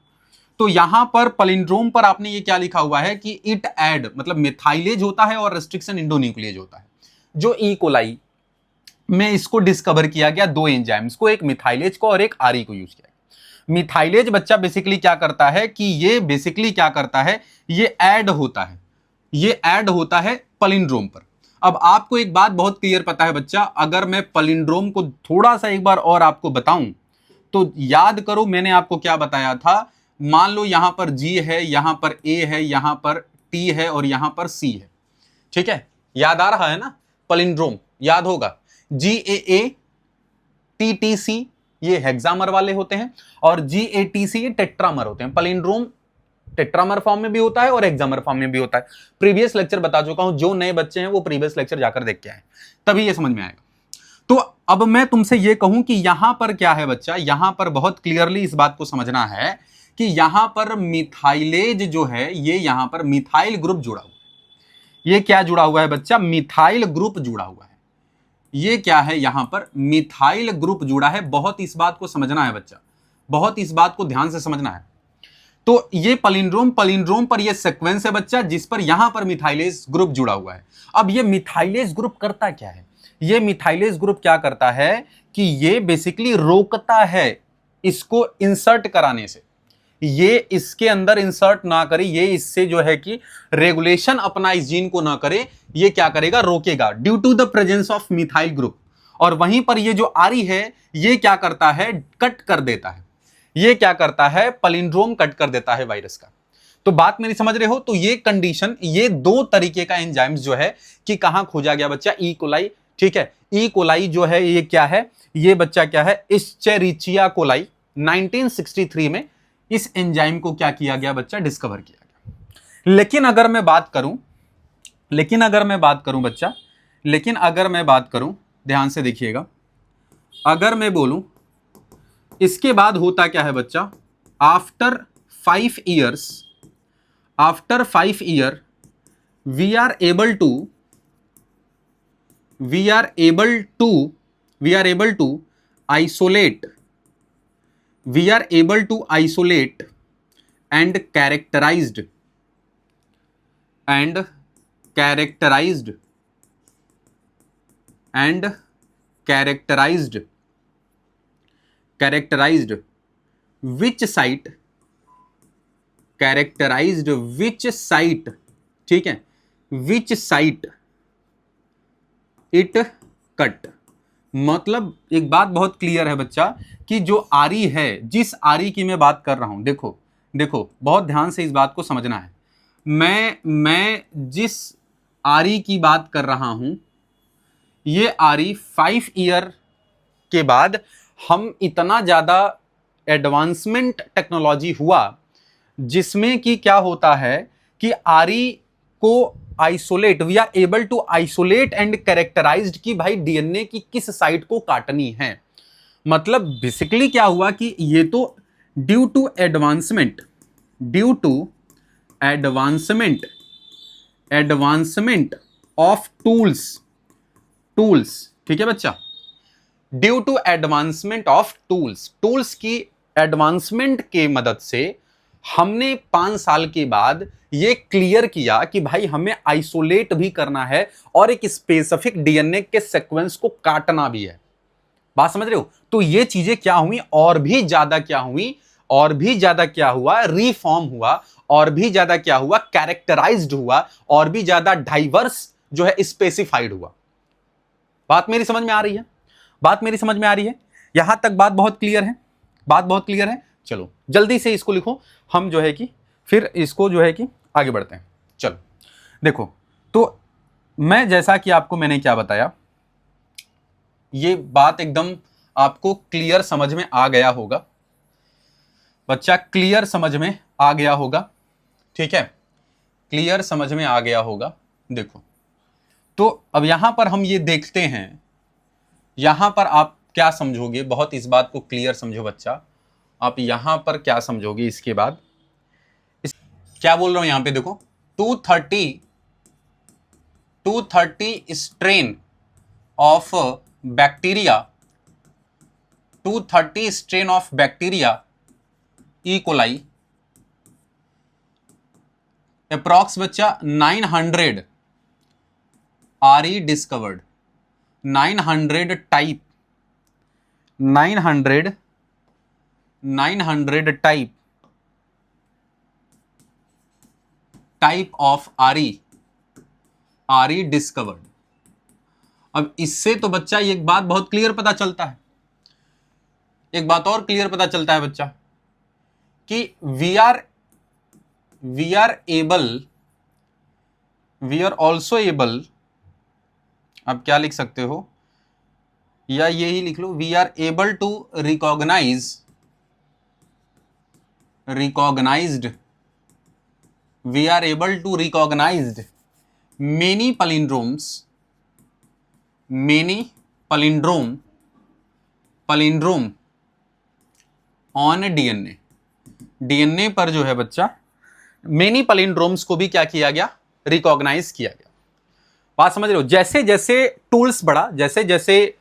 तो यहां पर पैलिंड्रोम पर आपने ये क्या लिखा हुआ है कि इट ऐड, मतलब मिथाइलेज होता है और रेस्ट्रिक्शन इंडोन्यूक्लिएज होता है। जो ई कोलाई में इसको डिस्कवर किया गया दो एंजाइम्स को, एक मिथाइलेज को और एक आरई को यूज किया गया। मिथाइलेज बच्चा बेसिकली क्या करता है कि ये बेसिकली क्या करता है, ये ऐड होता है, ये ऐड होता है पैलिंड्रोम पर। अब आपको एक बात बहुत क्लियर पता है बच्चा, अगर मैं पैलिंड्रोम को थोड़ा सा एक बार और आपको बताऊं तो याद करो मैंने आपको क्या बताया था, मान लो यहां पर G है, यहां पर A है, यहां पर T है और यहां पर C है, ठीक है, याद आ रहा है ना, पैलिंड्रोम याद होगा, GAA TTC ये हेक्सामर वाले होते हैं और GATC ये टेट्रामर होते हैं। पैलिंड्रोम टेट्रामर फॉर्म में भी होता है और हेक्सामर फॉर्म में भी होता है। प्रीवियस लेक्चर बता चुका हूं, जो नए बच्चे हैं वो प्रीवियस लेक्चर जाकर देख के आए, तभी ये समझ में आएगा। तो अब मैं तुमसे ये कहूं कि यहां पर क्या है बच्चा, यहां पर बहुत क्लियरली इस बात को समझना है कि यहां पर मिथाइलेज जो है, ये यहां पर मिथाइल ग्रुप जुड़ा हुआ है। ये क्या जुड़ा हुआ है बच्चा, मिथाइल ग्रुप जुड़ा हुआ है। ये क्या है, यहां पर मिथाइल ग्रुप जुड़ा है। बहुत इस बात को समझना है बच्चा, बहुत इस बात को ध्यान से समझना है। तो ये पैलिंड्रोम पर ये सीक्वेंस है बच्चा जिस पर यहां पर मिथाइलेज ग्रुप जुड़ा हुआ है। अब ये मिथाइलेज ग्रुप करता क्या है, ये मिथाइलेज ग्रुप क्या करता है कि ये बेसिकली रोकता है इसको इंसर्ट कराने से, ये इसके अंदर इंसर्ट ना करे, ये इससे जो है कि रेगुलेशन अपना इस जीन को ना करे, ये क्या करेगा, रोकेगा due to the presence of methyl group. और वहीं पर ये जो आरी है ये क्या करता है, कट कर देता है, ये क्या करता है, पैलिंड्रोम कट कर देता है वायरस का। तो बात मेरी समझ रहे हो, तो ये कंडीशन, ये दो तरीके का एंजाइम्स जो है कि कहां खोजा गया बच्चा, ई कोलाई, ठीक है। ई कोलाई जो है ये क्या है, ये बच्चा क्या है, इस्चेरिचिया कोलाई 1963 में इस एंजाइम को क्या किया गया बच्चा, डिस्कवर किया गया। लेकिन अगर मैं बात करूं बच्चा, लेकिन अगर मैं बात करूं, ध्यान से देखिएगा, अगर मैं बोलूं इसके बाद होता क्या है बच्चा, after 5 years we are able to isolate and characterized which site, ठीक है, which site it cut। मतलब एक बात बहुत क्लियर है बच्चा कि जो आरी है, जिस आरी की मैं बात कर रहा हूं, देखो बहुत ध्यान से इस बात को समझना है, मैं जिस आरी की बात कर रहा हूं, ये आरी 5 year के बाद हम इतना ज्यादा एडवांसमेंट टेक्नोलॉजी हुआ जिसमें कि क्या होता है कि आरी को isolate, we are able to isolate and characterized कि भाई डीएनए की किस साइट को काटनी है। मतलब बेसिकली क्या हुआ कि ये तो due to advancement of tools, ठीक है बच्चा, due to advancement of tools की एडवांसमेंट के मदद से हमने 5 साल के बाद ये क्लियर किया कि भाई हमें आइसोलेट भी करना है और एक स्पेसिफिक डीएनए के सीक्वेंस को काटना भी है। बात समझ रहे हो? तो ये चीजें क्या हुई, और भी ज्यादा क्या हुआ, रिफॉर्म हुआ, और भी ज्यादा क्या हुआ, कैरेक्टराइज्ड हुआ, और भी ज्यादा डाइवर्स जो है स्पेसिफाइड हुआ। बात मेरी समझ में आ रही है? यहां तक बात बहुत क्लियर है, बात बहुत क्लियर है। चलो जल्दी से इसको लिखो, हम जो है कि फिर इसको जो है कि आगे बढ़ते हैं। चलो देखो, तो मैं जैसा कि आपको मैंने क्या बताया, ये बात एकदम आपको क्लियर समझ में आ गया होगा बच्चा, क्लियर समझ में आ गया होगा, ठीक है, क्लियर समझ में आ गया होगा। देखो तो अब यहां पर हम ये देखते हैं, यहां पर आप क्या समझोगे, बहुत इस बात को क्लियर समझो बच्चा, आप यहां पर क्या समझोगे इसके बाद, क्या बोल रहा हूं यहां पे देखो, 230 strain of bacteria, 230 strain of bacteria E coli, approx बच्चा 900 R E discovered, 900 type, 900 type of R E discovered. अब इससे तो बच्चा एक बात बहुत क्लियर पता चलता है, एक बात और क्लियर पता चलता है बच्चा, कि वी आर ऑल्सो एबल, आप क्या लिख सकते हो, या यही लिख लो, we are able to recognized we are able to recognize many palindromes on DNA। DNA पर जो है बच्चा मेनी palindromes को भी क्या किया गया, रिकॉग्नाइज किया गया। बात समझ रहे हो, जैसे जैसे टूल्स बढ़ा, जैसे जैसे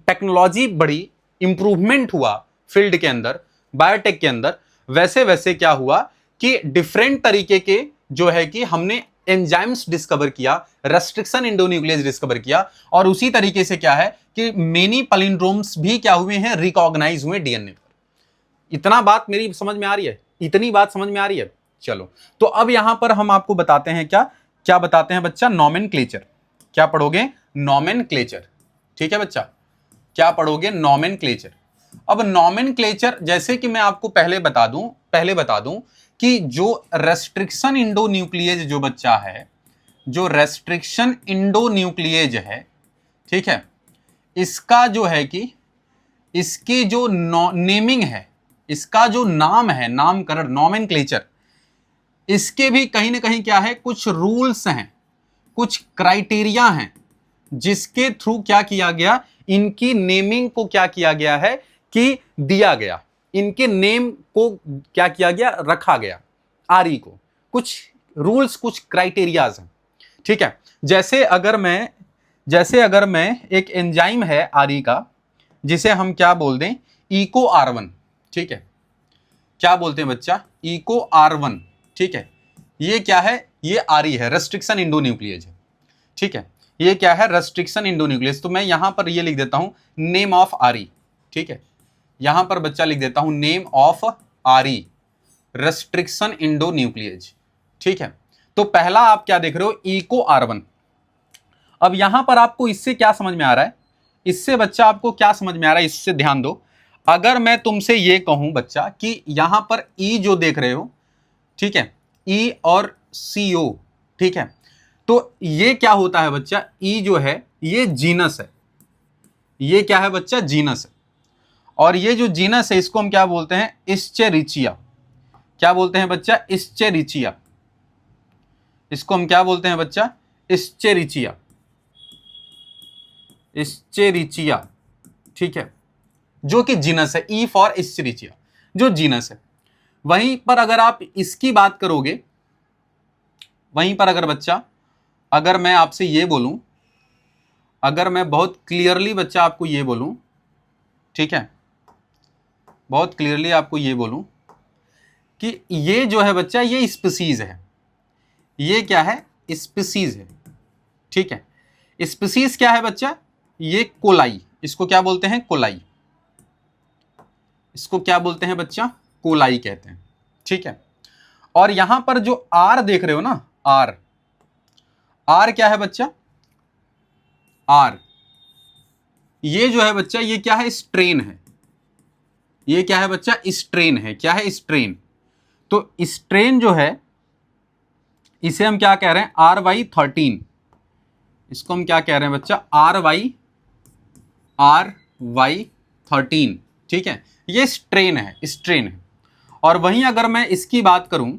टेक्नोलॉजी बढ़ी, इंप्रूवमेंट हुआ फील्ड के अंदर, बायोटेक के अंदर, वैसे वैसे क्या हुआ कि डिफरेंट तरीके के जो है कि हमने एंजाइम्स डिस्कवर किया, रेस्ट्रिक्शन एंडोन्यूक्लियस डिस्कवर किया, और उसी तरीके से क्या है कि मेनी पैलिंड्रोम्स भी क्या हुए हैं, रिकॉग्नाइज हुए डीएनए पर। इतना बात मेरी समझ में आ रही है, इतनी बात समझ में आ रही है। चलो तो अब यहां पर हम आपको बताते हैं, क्या क्या बताते हैं बच्चा, नॉमेनक्लेचर। क्या पढ़ोगे, नॉमेनक्लेचर, ठीक है बच्चा, क्या पढ़ोगे, नॉमेनक्लेचर। अब नॉमेनक्लेचर जैसे कि मैं आपको पहले बता दूं कि जो रेस्ट्रिक्शन इंडोन्यूक्लियेज जो बच्चा है, जो रेस्ट्रिक्शन इंडोन्यूक्लियेज है, ठीक है, इसका जो है कि इसकी जो नेमिंग है, इसका जो नाम है, नामकरण, नॉमेनक्लेचर, इसके भी कहीं ना कहीं क्या है, कुछ रूल्स हैं, कुछ क्राइटेरिया हैं, जिसके थ्रू क्या किया गया, इनकी नेमिंग को क्या किया गया है कि दिया गया, इनके नेम को क्या किया गया, रखा गया, आरई को कुछ रूल्स, कुछ क्राइटेरियाज हैं, ठीक है। जैसे अगर मैं एक एंजाइम है आरई का, जिसे हम क्या बोल दें, इको R1, ठीक है, क्या बोलते हैं बच्चा, इको R1, ठीक है, ये क्या है, ये आरई है, रेस्ट्रिक्शन इंडोन्यूक्लियेज है, ठीक है, ये क्या है, रेस्ट्रिक्शन इंडोन्यूक्लियस। तो मैं यहां पर ये लिख देता हूं नेम ऑफ आरई, ठीक है, यहां पर बच्चा लिख देता हूं नेम ऑफ आरई, रेस्ट्रिक्शन इंडोन्यूक्लियेज, ठीक है। तो पहला आप क्या देख रहे हो, इको R1। अब यहां पर आपको इससे क्या समझ में आ रहा है, इससे बच्चा आपको क्या समझ में आ रहा है, इससे ध्यान दो। अगर मैं तुमसे ये कहूं बच्चा कि यहां पर ई जो देख रहे हो, ठीक है, ई और CO, ठीक है, तो ये क्या होता है बच्चा, ई जो है ये जीनस है, ये क्या है बच्चा, जीनस है। और ये जो जीनस है इसको हम क्या बोलते हैं, इस्चेरिचिया। क्या बोलते हैं बच्चा, इस्चेरिचिया। इसको हम क्या बोलते हैं बच्चा, इस्चेरिचिया, इस्चेरिचिया, ठीक है, जो कि जीनस है, ई फॉर इस्चेरिचिया, जो जीनस है। वहीं पर अगर आप इसकी बात करोगे, वहीं पर अगर बच्चा, अगर मैं आपसे ये बोलूं, अगर मैं बहुत क्लियरली बच्चा आपको ये बोलूं, ठीक है, बहुत क्लियरली आपको ये बोलूं कि ये जो है बच्चा, ये स्पीसीज है, ये क्या है, स्पीसीज है, ठीक है। स्पीसीज क्या है बच्चा, ये कोलाई, इसको क्या बोलते हैं, कोलाई, इसको क्या बोलते हैं बच्चा, कोलाई कहते हैं, ठीक है। और यहां पर जो आर देख रहे हो ना, आर, आर क्या है बच्चा, आर, ये जो है बच्चा, ये क्या है, स्ट्रेन है। ये क्या है बच्चा, स्ट्रेन है। क्या है, स्ट्रेन। तो स्ट्रेन जो है इसे हम क्या कह रहे हैं, RY13। इसको हम क्या कह रहे हैं बच्चा, RY13। ठीक है, ये स्ट्रेन है, स्ट्रेन है। और वहीं अगर मैं इसकी बात करूं,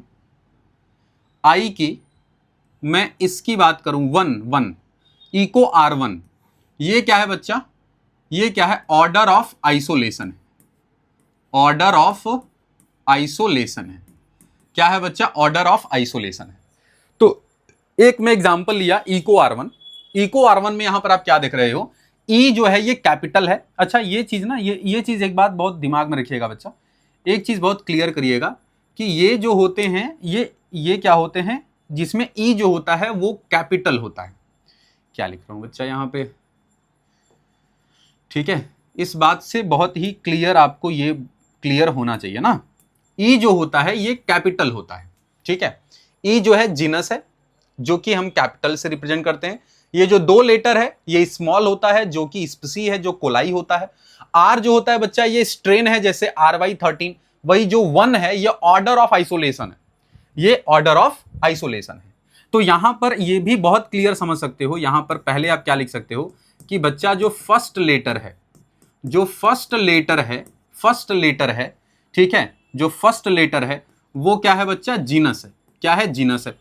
आई की, मैं इसकी बात करूं, 1 इको R1, ये क्या है बच्चा, ये क्या है, ऑर्डर ऑफ आइसोलेशन है। ऑर्डर ऑफ आइसोलेशन है। क्या है बच्चा, ऑर्डर ऑफ आइसोलेशन है। तो एक मैं एग्जांपल लिया, इको R1। इको R1 में यहां पर आप क्या देख रहे हो, ई जो है ये कैपिटल है। अच्छा, ये चीज ना, ये चीज एक बात बहुत दिमाग में रखिएगा बच्चा, एक चीज बहुत क्लियर करिएगा कि ये जो होते हैं, ये क्या होते हैं, जिसमें ई जो होता है वो कैपिटल होता है। क्या लिख रहा हूं बच्चा यहां पे, ठीक है, इस बात से बहुत ही क्लियर, आपको ये क्लियर होना चाहिए ना। ई जो होता है ये कैपिटल होता है। ठीक है, ई जो है जीनस है, जो कि हम कैपिटल से रिप्रेजेंट करते हैं। ये जो 2 लेटर है ये स्मॉल होता है, जो कि स्पीसी है, जो कोलाई होता है। आर जो होता है बच्चा, ये स्ट्रेन है, जैसे RY13। वही जो 1 है ये ऑर्डर ऑफ आइसोलेशन है, ये ऑर्डर ऑफ आइसोलेशन है। तो यहां पर ये भी बहुत क्लियर समझ सकते हो। यहां पर पहले आप क्या लिख सकते हो कि बच्चा जो फर्स्ट लेटर है, जो फर्स्ट लेटर है, फर्स्ट लेटर है, ठीक है, जो फर्स्ट लेटर है वो क्या है बच्चा, जीनस है। क्या है, जीनस है।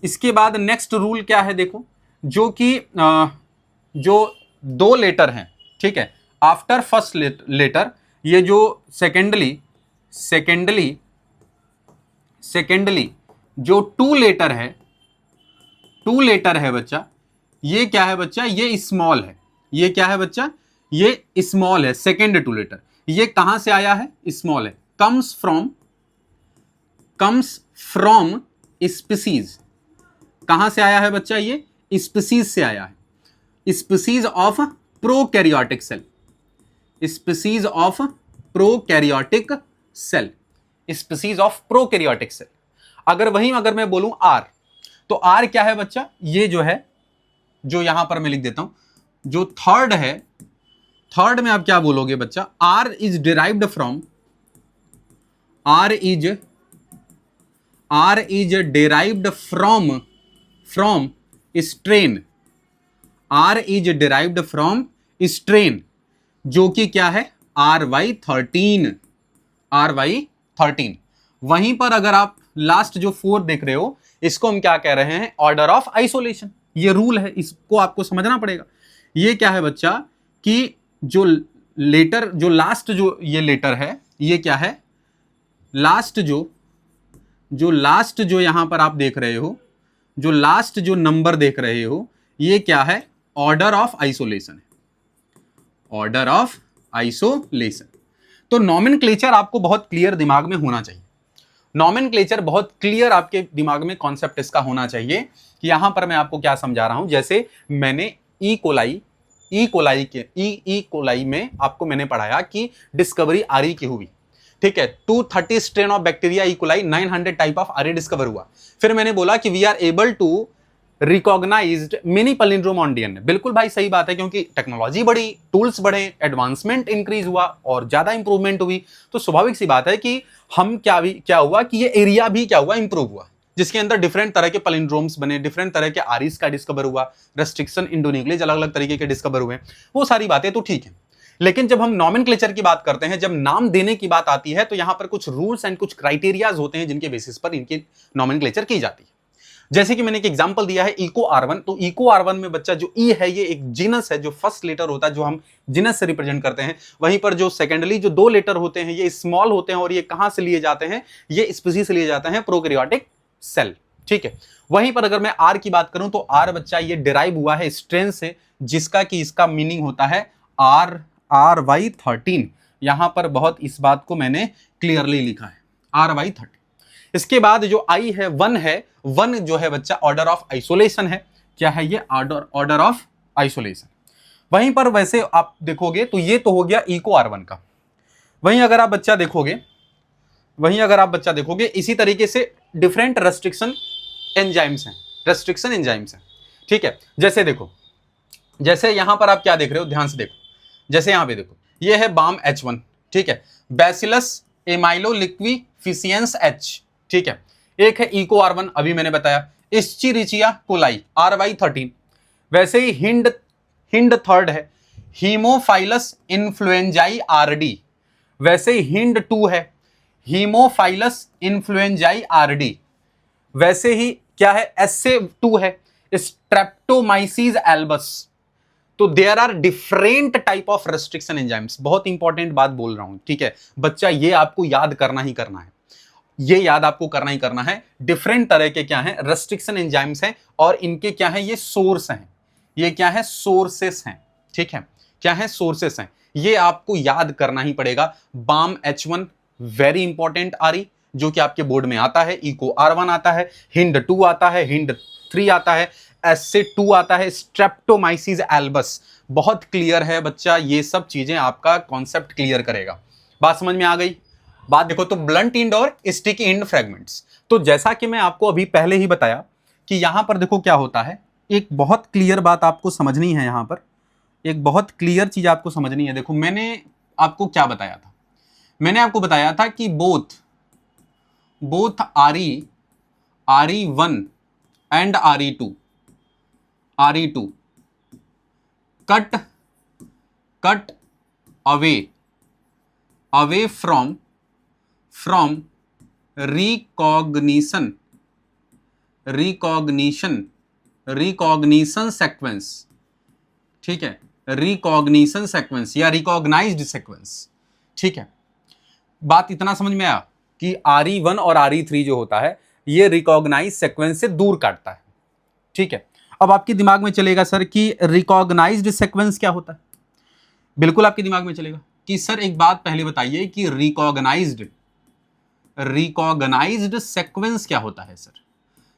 इसके बाद नेक्स्ट रूल क्या है देखो, जो कि जो 2 लेटर हैं, ठीक है, आफ्टर फर्स्ट लेटर, ये जो सेकेंडली जो 2 लेटर है, 2 लेटर है बच्चा, ये क्या है बच्चा, ये स्मॉल है। ये क्या है बच्चा, ये स्मॉल है। सेकेंड 2 लेटर ये कहां से आया है, स्मॉल है। Comes from species. कहां से आया है बच्चा, ये स्पीसीज से आया है। Species of prokaryotic cell. Species of prokaryotic cell. Species of prokaryotic cell. अगर मैं बोलूं आर, तो आर क्या है बच्चा, ये जो है, जो यहां पर मैं लिख देता हूं, जो थर्ड है, थर्ड में आप क्या बोलोगे बच्चा, R is derived from, R is derived from strain. R is derived from strain, जो कि क्या है, RY13। RY13। वहीं पर अगर आप लास्ट जो 4 देख रहे हो, इसको हम क्या कह रहे हैं, ऑर्डर ऑफ आइसोलेशन। ये रूल है, इसको आपको समझना पड़ेगा। ये क्या है बच्चा, कि जो लेटर, जो लास्ट जो ये लेटर है, ये क्या है, लास्ट जो यहां पर आप देख रहे हो, जो लास्ट जो नंबर देख रहे हो, ये क्या है, ऑर्डर ऑफ आइसोलेशन है। Order of isolation. तो नॉमेनक्लेचर आपको बहुत क्लियर दिमाग में होना चाहिए। नॉमेनक्लेचर बहुत क्लियर आपके दिमाग में कॉन्सेप्ट इसका होना चाहिए कि यहां पर मैं आपको क्या समझा रहा हूं। जैसे मैंने ई कोलाई में आपको मैंने पढ़ाया कि डिस्कवरी आरई की हुई, ठीक है। 230 strain of bacteria E coli, 900 type of RE discover हुआ। फिर मैंने बोला कि we are able to recognized mini palindrome on DNA. बिल्कुल भाई सही बात है, क्योंकि टेक्नोलॉजी बढ़ी, टूल्स बढ़े, एडवांसमेंट इंक्रीज हुआ और ज्यादा इंप्रूवमेंट हुई, तो स्वाभाविक सी बात है कि हम क्या हुआ कि ये एरिया भी क्या हुआ, इंप्रूव हुआ, जिसके अंदर डिफरेंट तरह के पैलिंड्रोम्स बने, डिफरेंट तरह के आरिस का डिस्कवर हुआ, रेस्ट्रिक्शन इंडोन्यूक्लियेज अलग अलग तरीके के डिस्कवर हुए। वो सारी बातें तो ठीक है, लेकिन जब हम नॉमेनक्लेचर की बात करते हैं, जब नाम देने की बात आती है, तो यहां पर कुछ रूल्स एंड कुछ क्राइटेरियाज होते हैं जिनके बेसिस पर इनकी नॉमेनक्लेचर की जाती है। जैसे कि मैंने एक एग्जांपल दिया है इको R1, तो इको R1 में बच्चा जो ई है, ये एक जीनस है, जो फर्स्ट लेटर होता है, जो हम जीनस से रिप्रेजेंट करते हैं। वहीं पर जो सेकेंडली जो 2 लेटर होते हैं, ये स्मॉल होते हैं, और ये कहां से लिए जाते हैं, ये स्पीसीज से लिए जाते हैं, प्रोकैरियोटिक सेल, ठीक है। वहीं पर अगर मैं आर की बात करूं, तो आर बच्चा ये डिराइव हुआ है स्ट्रेन से, जिसका कि इसका मीनिंग होता है RY13। यहां पर बहुत इस बात को मैंने क्लियरली लिखा है, RY13। इसके बाद जो आई है, 1 है, 1 जो है बच्चा ऑर्डर ऑफ आइसोलेशन है। क्या है ये, ऑर्डर ऑफ आइसोलेशन। वहीं पर वैसे आप देखोगे तो ये तो हो गया इको R1 का। वहीं अगर आप बच्चा देखोगे, इसी तरीके से डिफरेंट रेस्ट्रिक्शन एंजाइम्स हैं, ठीक है। जैसे देखो, जैसे यहां पर आप क्या देख रहे हो, ध्यान से देखो, जैसे यहां पे देखो, ये है बाम H1, ठीक है, बैसिलस एमाइलोलिक्विफिशियंस H, ठीक है, एक है इको R1, अभी मैंने बताया, इस्चीरिचिया कोलाई RY13, वैसे ही हिंड थर्ड है, हीमोफाइलस इन्फ्लुएंजाई RD, वैसे ही हिंड 2 है, हीमोफाइलस इन्फ्लुएंजाई RD, वैसे ही क्या है, SA2 है, स्ट्रेप्टोमाइसीज एल्बस। तो there are different type of restriction enzymes. बहुत इंपॉर्टेंट बात बोल रहा हूं, ठीक है बच्चा, ये आपको याद करना ही करना है, ये याद आपको करना ही करना है। डिफरेंट तरह के क्या है, रेस्ट्रिक्शन एंजाइम्स हैं, और इनके क्या है, ये सोर्स हैं, ये क्या है, सोर्सेस हैं, ठीक है, क्या है, सोर्सेस हैं, ये आपको याद करना ही पड़ेगा। बाम H1 वेरी इंपॉर्टेंट आरी, जो कि आपके बोर्ड में आता है, इको R1 आता है, हिंड 2 आता है, हिंड 3 आता है, SA2 आता है, स्ट्रेप्टोमाइसीज एल्बस। बहुत क्लियर है बच्चा, ये सब चीजें आपका कॉन्सेप्ट क्लियर करेगा। बात समझ में आ गई? बात देखो, तो ब्लंट इंड और स्टिकी इंड फ्रेगमेंट्स, तो जैसा कि मैं आपको अभी पहले ही बताया कि यहां पर देखो क्या होता है, एक बहुत क्लियर बात आपको समझनी है, यहां पर एक बहुत क्लियर चीज आपको समझनी है। देखो मैंने आपको क्या बताया था, मैंने आपको बताया था कि both RE1 and RE2 cut away from recognition sequence, ठीक है, रिकॉग्निशन सेक्वेंस या रिकॉग्नाइज्ड सेक्वेंस, ठीक है। बात इतना समझ में आया कि RE1 और RE3 जो होता है, ये रिकॉग्नाइज सेक्वेंस से दूर काटता है, ठीक है। अब आपके दिमाग में चलेगा सर कि रिकॉग्नाइज्ड सेक्वेंस क्या होता है, बिल्कुल आपके दिमाग में चलेगा कि सर एक बात पहले बताइए कि रिकॉग्नाइज्ड सेक्वेंस क्या होता है। सर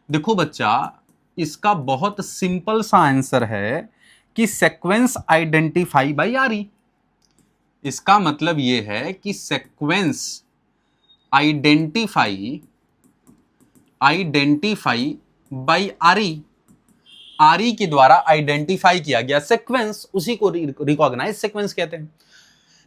देखो बच्चा, इसका बहुत सिंपल सा आंसर है कि सेक्वेंस आइडेंटिफाई बाय RE। इसका मतलब यह है कि सेक्वेंस आइडेंटिफाई बाय RE के द्वारा आइडेंटिफाई किया गया सेक्वेंस, उसी को रिकॉग्नाइज सेक्वेंस कहते हैं,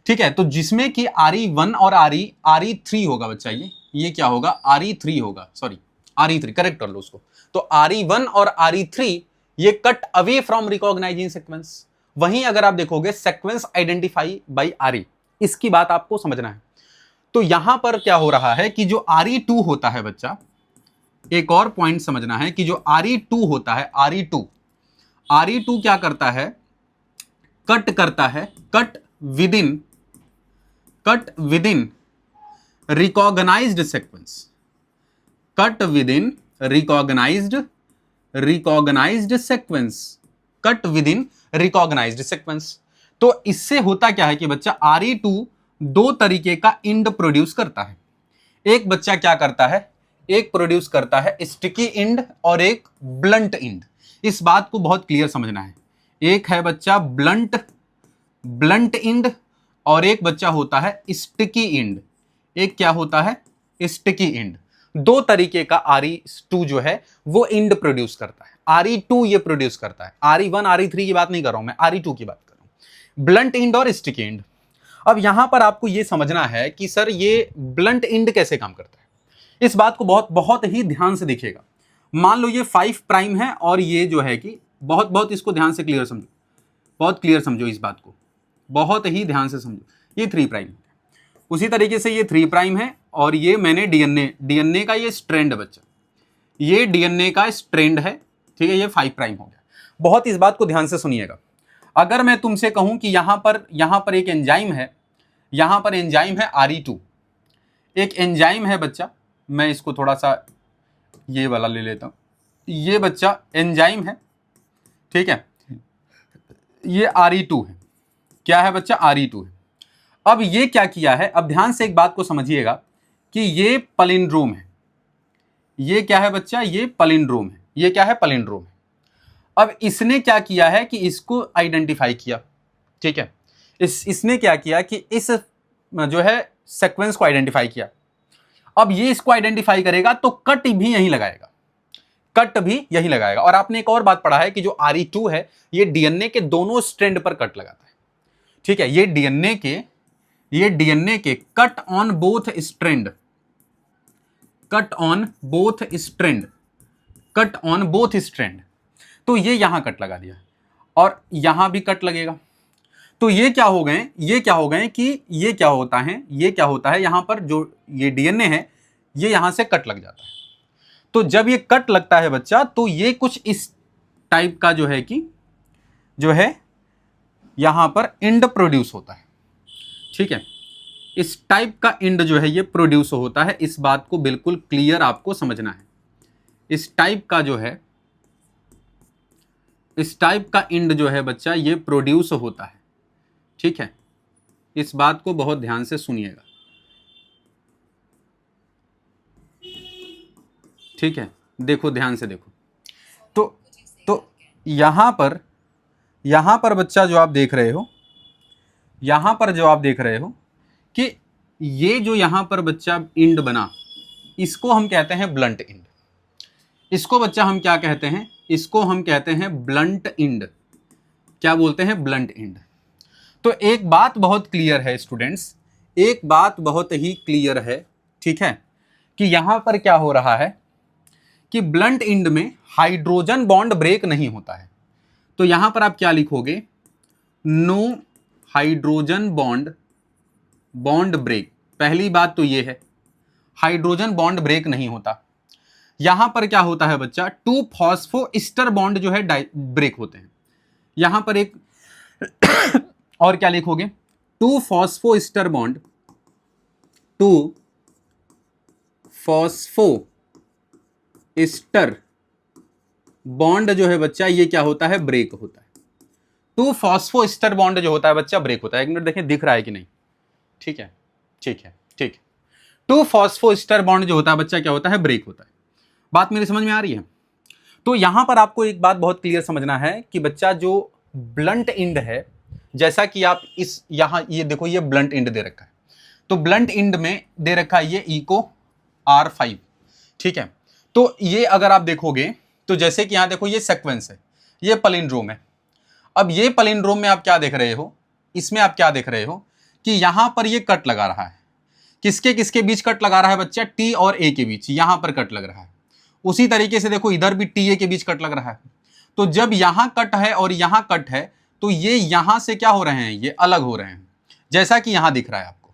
ठीक है। तो जिसमें कि RE1 और RE3 होगा बच्चा, ये क्या होगा, RE3 होगा, सॉरी RE3, करेक्ट कर लो उसको। तो RE1 और RE3 ये cut away from recognising sequence. वहीं अगर आप देखोगे सेक्वेंस आइडेंटिफाई बाय RE, इसकी बात आपको समझना है। तो यहां पर क्या हो रहा है कि जो RE2 होता है बच्चा, एक और पॉइंट समझना है कि जो RE2 होता है, RE2 क्या करता है, कट करता है, cut within recognized sequence, cut within recognized sequence. तो इससे होता क्या है कि बच्चा RE2 दो तरीके का इंड प्रोड्यूस करता है। एक बच्चा क्या करता है, एक प्रोड्यूस करता है स्टिकी इंड और एक ब्लंट इंड। इस बात को बहुत क्लियर समझना है, एक है बच्चा ब्लंट इंड और एक बच्चा होता है स्टिकी इंड। एक क्या होता है, स्टिकी इंड। दो तरीके का RE2 जो है वो इंड प्रोड्यूस करता है। RE2 ये प्रोड्यूस करता है, RE1 RE3 की बात नहीं कर रहा हूं मैं, RE2 की बात कर रहा हूं, ब्लंट इंड और स्टिकी इंड। अब यहां पर आपको यह समझना है कि सर ये ब्लंट इंड कैसे काम करता है। इस बात को बहुत बहुत ही ध्यान से देखिएगा। मान लो ये 5 प्राइम है और ये जो है कि बहुत इसको ध्यान से क्लियर समझो, बहुत क्लियर समझो इस बात को, बहुत ही ध्यान से समझो। ये 3 प्राइम है, उसी तरीके से ये 3 प्राइम है और ये मैंने डीएनए का ये स्ट्रैंड है बच्चा, ये डीएनए का स्ट्रैंड है, ठीक है, ये 5 प्राइम हो गया। बहुत इस बात को ध्यान से सुनिएगा। अगर मैं तुमसे कहूं कि यहां पर एक एंजाइम है, यहां पर एंजाइम है RE2, एक एंजाइम है बच्चा, मैं इसको थोड़ा सा ये वाला ले लेता हूं, ये बच्चा एंजाइम है, ठीक है, ये RE2 है, क्या है बच्चा, RE2 है। अब ये क्या किया है, अब ध्यान से एक बात को समझिएगा कि ये पैलिंड्रोम है, ये क्या है बच्चा, ये पैलिंड्रोम है, ये क्या है, पैलिंड्रोम है। अब इसने क्या किया है कि इसको आइडेंटिफाई किया, ठीक है, इसने क्या किया कि इस जो है सीक्वेंस को आइडेंटिफाई किया। अब ये इसको आइडेंटिफाई करेगा तो कट भी यहीं लगाएगा, कट भी यही लगाएगा। और आपने एक और बात पढ़ा है कि जो RE2 है ये डीएनए के दोनों स्ट्रैंड पर कट लगाता है, ठीक है। ये डीएनए के cut on both strand, cut on both strand, cut on both strand. तो ये यहां कट लगा दिया और यहां भी कट लगेगा। तो ये क्या हो गए कि ये क्या होता है यहां पर जो ये डीएनए है ये यहां से कट लग जाता है। तो जब ये कट लगता है बच्चा, तो ये कुछ इस टाइप का जो है यहां पर इंड प्रोड्यूस होता है, ठीक है। इस टाइप का इंड जो है ये प्रोड्यूस होता है। इस बात को बिल्कुल क्लियर आपको समझना है। इस टाइप का इंड जो है बच्चा ये प्रोड्यूस होता है, ठीक है। इस बात को बहुत ध्यान से सुनिएगा, ठीक है। देखो, ध्यान से देखो। तो यहां पर बच्चा जो आप देख रहे हो कि ये जो यहां पर बच्चा इंड बना, इसको हम कहते हैं ब्लंट इंड। इसको बच्चा हम क्या कहते हैं? इसको हम कहते हैं ब्लंट इंड। क्या बोलते हैं? Blunt end. तो एक बात बहुत क्लियर है स्टूडेंट्स, एक बात बहुत ही क्लियर है, ठीक है, कि यहां पर क्या हो रहा है कि ब्लंट इंड में हाइड्रोजन बॉन्ड ब्रेक नहीं होता है। तो यहां पर आप क्या लिखोगे? No hydrogen bond break. पहली बात तो ये है, हाइड्रोजन बॉन्ड ब्रेक नहीं होता। यहां पर क्या होता है बच्चा? 2 फॉस्फोइस्टर बॉन्ड जो है ब्रेक होते हैं। यहां पर एक और क्या लिखोगे? 2 फॉस्फोइस्टर बॉन्ड, 2 फॉस्फोइस्टर बॉन्ड जो है बच्चा ये क्या होता है? ब्रेक होता है। 2 फॉस्फोइस्टर बॉन्ड जो होता है बच्चा ब्रेक होता है। एक मिनट देखें दिख रहा है कि नहीं? ठीक है, ठीक है, ठीक है। 2 फॉस्फोइस्टर बॉन्ड जो होता है बच्चा क्या होता है? ब्रेक होता है। बात मेरी समझ में आ रही है? तो यहां पर आपको एक बात बहुत क्लियर समझना है कि बच्चा जो ब्लंट इंड है, जैसा कि आप इस यहां ये देखो, ये ब्लंट इंड दे रखा है। तो ब्लंट इंड में दे रखा है ये इको R5, ठीक है। तो ये अगर आप देखोगे तो जैसे कि यहां देखो ये सीक्वेंस है, ये पैलिंड्रोम है। अब ये पैलिंड्रोम में आप क्या देख रहे हो? इसमें आप क्या देख रहे हो कि यहां पर ये कट लगा रहा है। किसके किसके बीच कट लगा रहा है बच्चा? T और A के बीच, यहां पर कट लग रहा है। उसी तरीके से देखो इधर भी TA के बीच कट लग रहा है। तो जब यहां कट है और यहां कट है तो ये यहां से क्या हो रहे हैं? ये अलग हो रहे हैं, जैसा कि यहां दिख रहा है आपको।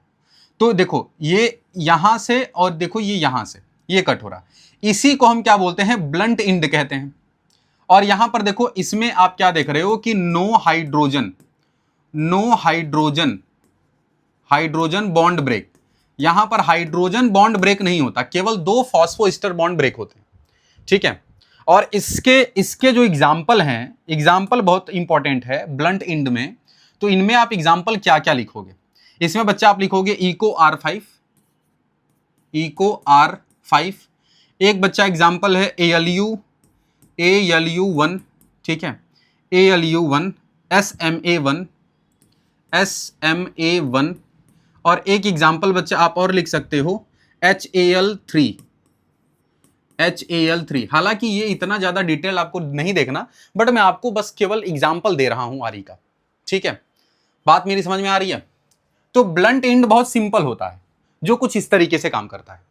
तो देखो ये यहां से और देखो ये यहां से ये कट हो रहा है। इसी को हम क्या बोलते हैं? ब्लंट इंड कहते हैं। और यहां पर देखो इसमें आप क्या देख रहे हो कि नो हाइड्रोजन बॉन्ड ब्रेक। यहां पर हाइड्रोजन बॉन्ड ब्रेक नहीं होता, केवल 2 फॉस्फोइस्टर बॉन्ड ब्रेक होते हैं, ठीक है। और इसके जो एग्जाम्पल हैं, एग्जाम्पल बहुत इंपॉर्टेंट है ब्लंट इंड में। तो इनमें आप एग्जाम्पल क्या क्या लिखोगे? इसमें बच्चा आप लिखोगे इको R5। एक बच्चा एग्जाम्पल है ALU1, ठीक है, ALU1, SMA1। और एक एग्जाम्पल बच्चा आप और लिख सकते हो HAL3। हालांकि ये इतना ज्यादा डिटेल आपको नहीं देखना, बट मैं आपको बस केवल एग्जाम्पल दे रहा हूं आरी का, ठीक है। बात मेरी समझ में आ रही है? तो ब्लंट इंड बहुत सिंपल होता है, जो कुछ इस तरीके से काम करता है।